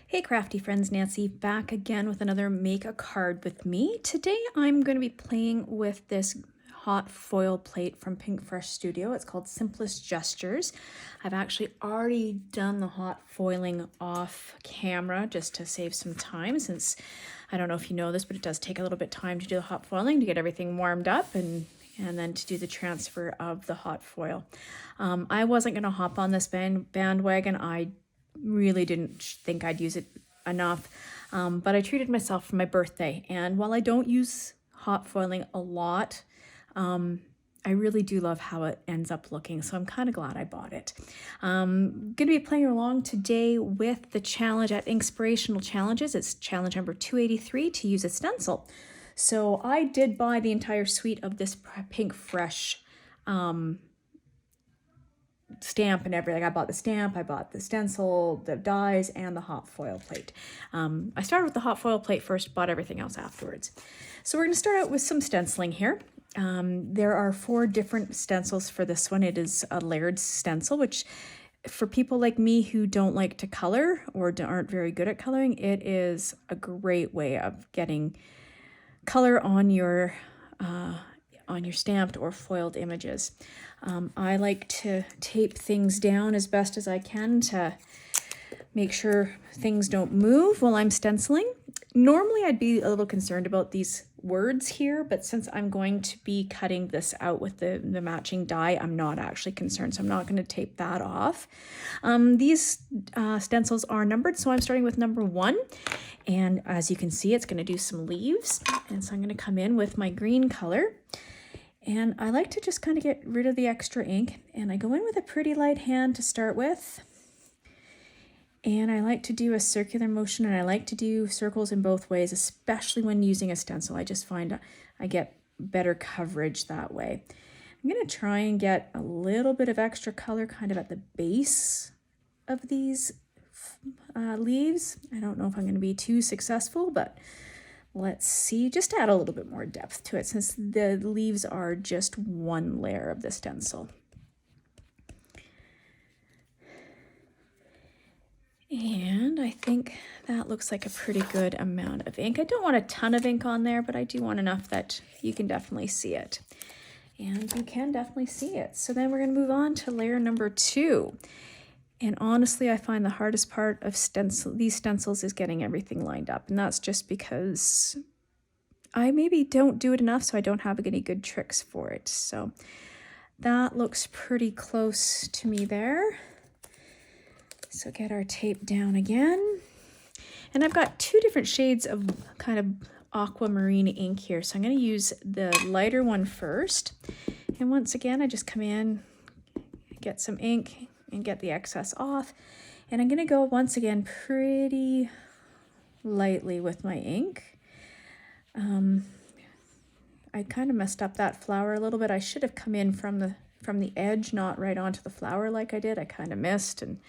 Hey crafty friends, Nancy back again with another Make a Card with me. Today I'm going to be playing with this hot foil plate from Pink Fresh Studio. It's called Simplest Gestures. I've actually already done the hot foiling off camera just to save some time, since I don't know if you know this, but it does take a little bit of time to do the hot foiling to get everything warmed up and then to do the transfer of the hot foil. I wasn't going to hop on this bandwagon. I really didn't think I'd use it enough, but I treated myself for my birthday, and while I don't use hot foiling a lot, I really do love how it ends up looking, so I'm kind of glad I bought it. I'm going to be playing along today with the challenge at Inspirational Challenges. It's challenge number 283 to use a stencil. So I did buy the entire suite of this Pink Fresh stamp and everything. I bought the stamp, I bought the stencil, the dies, and the hot foil plate. I started with the hot foil plate first, bought everything else afterwards. So we're going to start out with some stenciling here. There are 4 different stencils for this one. It is a layered stencil, which for people like me who don't like to color or aren't very good at coloring, it is a great way of getting color on your stamped or foiled images. I like to tape things down as best as I can to make sure things don't move while I'm stenciling. Normally I'd be a little concerned about these words here, but since I'm going to be cutting this out with the matching die, I'm not actually concerned, so I'm not going to tape that off. These stencils are numbered, so I'm starting with number 1, and as you can see, it's going to do some leaves, and so I'm going to come in with my green color. And I like to just kind of get rid of the extra ink, and I go in with a pretty light hand to start with. And I like to do a circular motion, and I like to do circles in both ways, especially when using a stencil. I just find I get better coverage that way. I'm going to try and get a little bit of extra color kind of at the base of these leaves. I don't know if I'm going to be too successful, but let's see, just add a little bit more depth to it since the leaves are just one layer of the stencil. And I think that looks like a pretty good amount of ink. I don't want a ton of ink on there, but I do want enough that you can definitely see it. And you can definitely see it. So then we're going to move on to layer number 2. And honestly, I find the hardest part of these stencils is getting everything lined up. And that's just because I maybe don't do it enough, so I don't have any good tricks for it. So that looks pretty close to me there. So get our tape down again. And I've got 2 different shades of kind of aquamarine ink here. So I'm going to use the lighter one first. And once again, I just come in, get some ink, and get the excess off. And I'm going to go once again pretty lightly with my ink. I kind of messed up that flower a little bit. I should have come in from the edge, not right onto the flower like I did. I kind of missed, and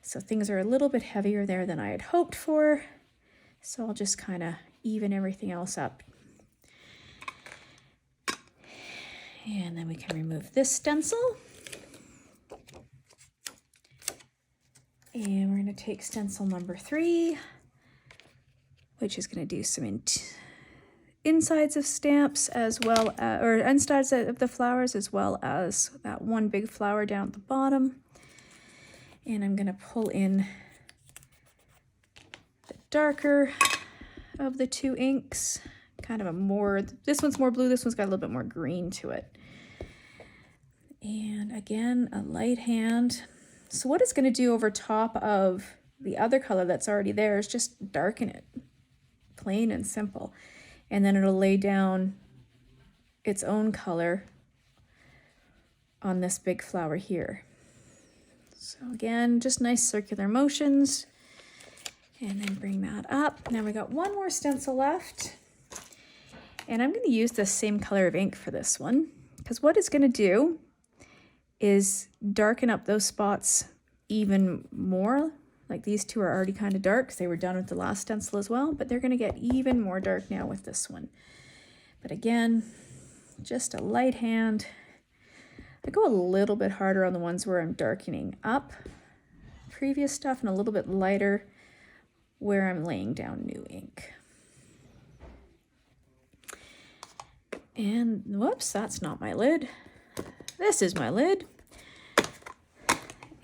so things are a little bit heavier there than I had hoped for. So I'll just kind of even everything else up. And then we can remove this stencil. And we're going to take stencil number 3, which is going to do some insides of stamps as well as, or insides of the flowers, as well as that one big flower down at the bottom. And I'm going to pull in the darker of the 2 inks, kind of this one's more blue, this one's got a little bit more green to it. And again, a light hand. So what it's going to do over top of the other color that's already there is just darken it, plain and simple. And then it'll lay down its own color on this big flower here. So again, just nice circular motions. And then bring that up. Now we got 1 more stencil left. And I'm going to use the same color of ink for this one, because what it's going to do is darken up those spots even more. Like these 2 are already kind of dark because they were done with the last stencil as well, but they're going to get even more dark now with this one. But again, just a light hand. I go a little bit harder on the ones where I'm darkening up previous stuff and a little bit lighter where I'm laying down new ink. And whoops, that's not my lid. This is my lid.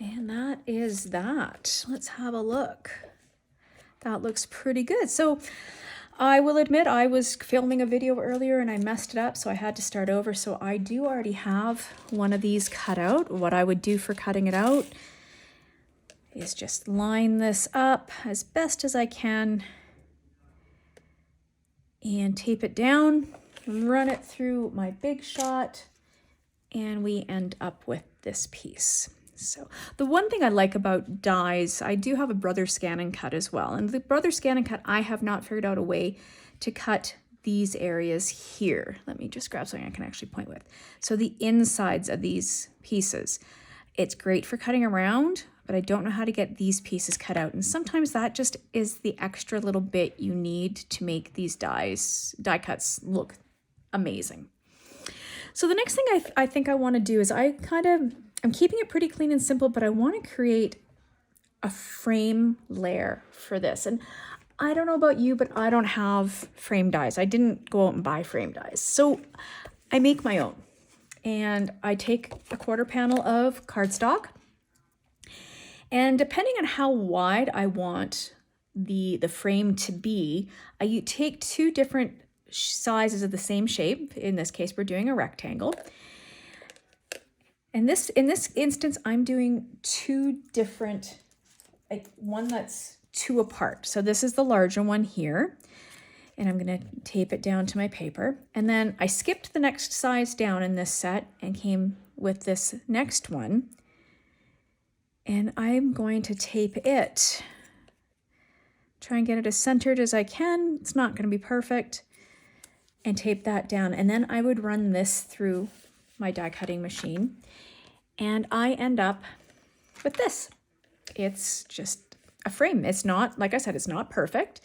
And that is that. Let's have a look. That looks pretty good. So I will admit I was filming a video earlier and I messed it up, so I had to start over. So I do already have one of these cut out. What I would do for cutting it out is just line this up as best as I can and tape it down, run it through my Big Shot, and we end up with this piece. So the one thing I like about dies, I do have a Brother Scan and Cut as well. And the Brother Scan and Cut, I have not figured out a way to cut these areas here. Let me just grab something I can actually point with. So the insides of these pieces, it's great for cutting around, but I don't know how to get these pieces cut out. And sometimes that just is the extra little bit you need to make these die cuts look amazing. So the next thing I think I want to do is I'm keeping it pretty clean and simple, but I want to create a frame layer for this. And I don't know about you, but I don't have frame dies. I didn't go out and buy frame dies. So I make my own. And I take a 1/4 panel of cardstock. And depending on how wide I want the frame to be, I take 2 different sizes of the same shape. In this case, we're doing a rectangle. And in this instance, I'm doing 2 different, like one that's 2 apart. So this is the larger one here, and I'm gonna tape it down to my paper. And then I skipped the next size down in this set and came with this next one. And I'm going to tape it. Try and get it as centered as I can. It's not gonna be perfect. And tape that down. And then I would run this through my die cutting machine. And I end up with this. It's just a frame. It's not, like I said, it's not perfect.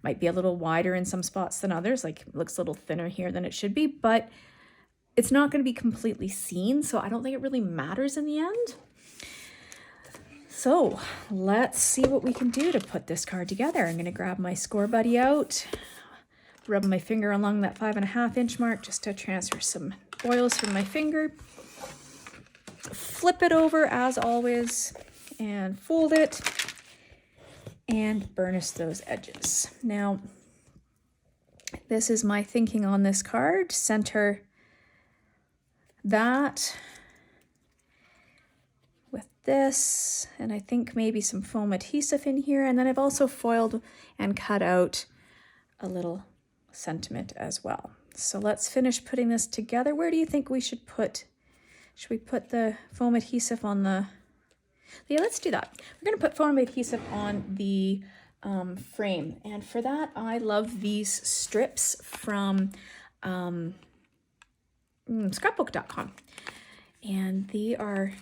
Might be a little wider in some spots than others, like it looks a little thinner here than it should be, but it's not going to be completely seen, so I don't think it really matters in the end. So let's see what we can do to put this card together. I'm going to grab my Score Buddy out, rub my finger along that 5.5 inch mark just to transfer some oils from my finger. Flip it over as always and fold it and burnish those edges. Now, this is my thinking on this card. Center that with this, and I think maybe some foam adhesive in here. And then I've also foiled and cut out a little sentiment as well. So let's finish putting this together. Where do you think we should put? Should we put the foam adhesive on the... Yeah, let's do that. We're going to put foam adhesive on the frame. And for that, I love these strips from scrapbook.com. And they are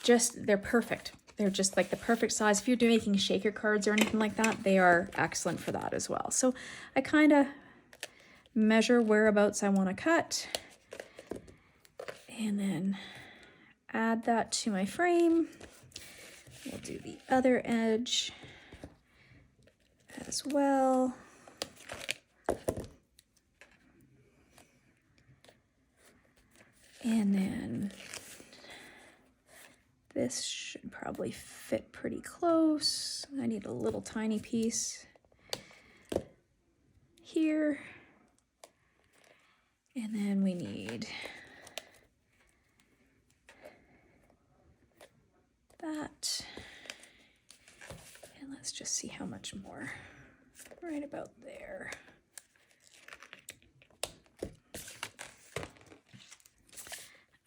just, they're perfect. They're just like the perfect size. If you're making shaker cards or anything like that, they are excellent for that as well. So I kind of measure whereabouts I want to cut. And then add that to my frame. We'll do the other edge as well. And then this should probably fit pretty close. I need a little tiny piece here. And then we need that. And let's just see how much more. Right about there.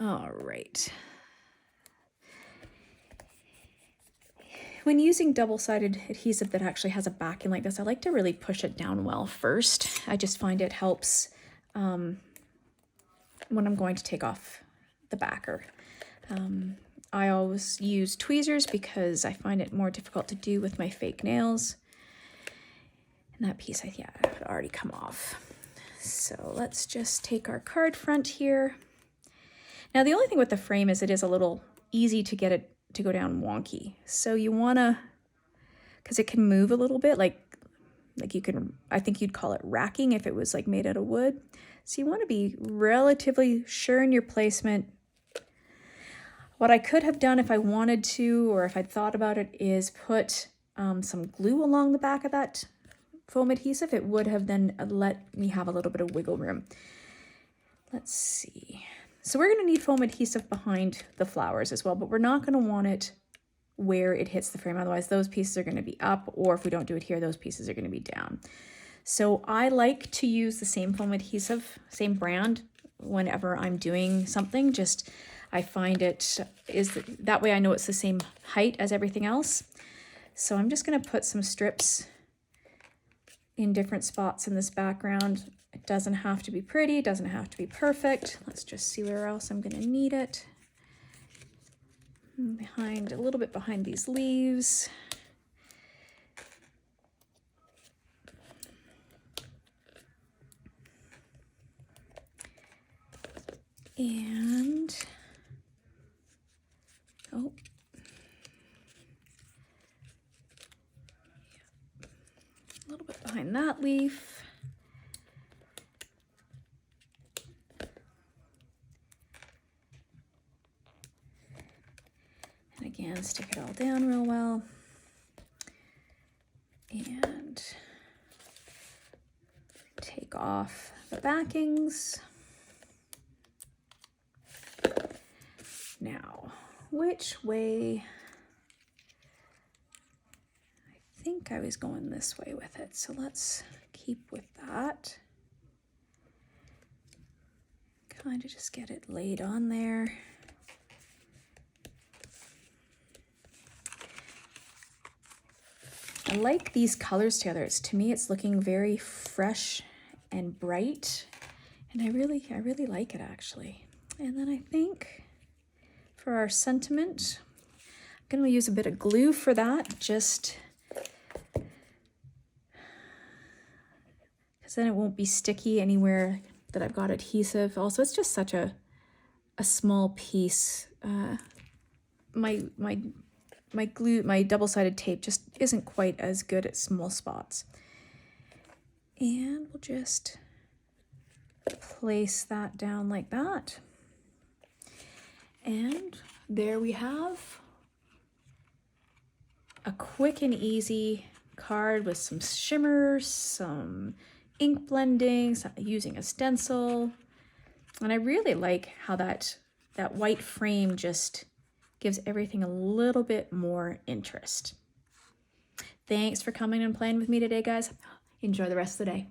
All right. When using double-sided adhesive that actually has a backing like this, I like to really push it down well first. I just find it helps when I'm going to take off the backer. I always use tweezers because I find it more difficult to do with my fake nails. And that piece, it had already come off. So let's just take our card front here. Now the only thing with the frame is it is a little easy to get it to go down wonky. So you want to because it can move a little bit, like you can, I think you'd call it racking if it was like made out of wood. So you want to be relatively sure in your placement. What I could have done if I wanted to, or if I'd thought about it, is put some glue along the back of that foam adhesive. It would have then let me have a little bit of wiggle room. Let's see. So we're going to need foam adhesive behind the flowers as well, but we're not going to want it where it hits the frame. Otherwise, those pieces are going to be up, or if we don't do it here, those pieces are going to be down. So I like to use the same foam adhesive, same brand, whenever I'm doing something. Just I find it is that way I know it's the same height as everything else. So I'm just going to put some strips in different spots in this background. It doesn't have to be pretty, it doesn't have to be perfect. Let's just see where else I'm going to need it. Behind, a little bit behind these leaves. And, oh, a little bit behind that leaf. And again, stick it all down real well. And take off the backings. Now, which way? I think I was going this way with it, so let's keep with that. Kind of just get it laid on there. I like these colors together. To me, it's looking very fresh and bright, and I really like it actually. And then I think for our sentiment, I'm gonna use a bit of glue for that, just because then it won't be sticky anywhere that I've got adhesive. Also, it's just such a small piece. My glue, my double-sided tape just isn't quite as good at small spots. And we'll just place that down like that. And there we have a quick and easy card with some shimmers, some ink blending, using a stencil. And I really like how that white frame just gives everything a little bit more interest. Thanks for coming and playing with me today, guys. Enjoy the rest of the day.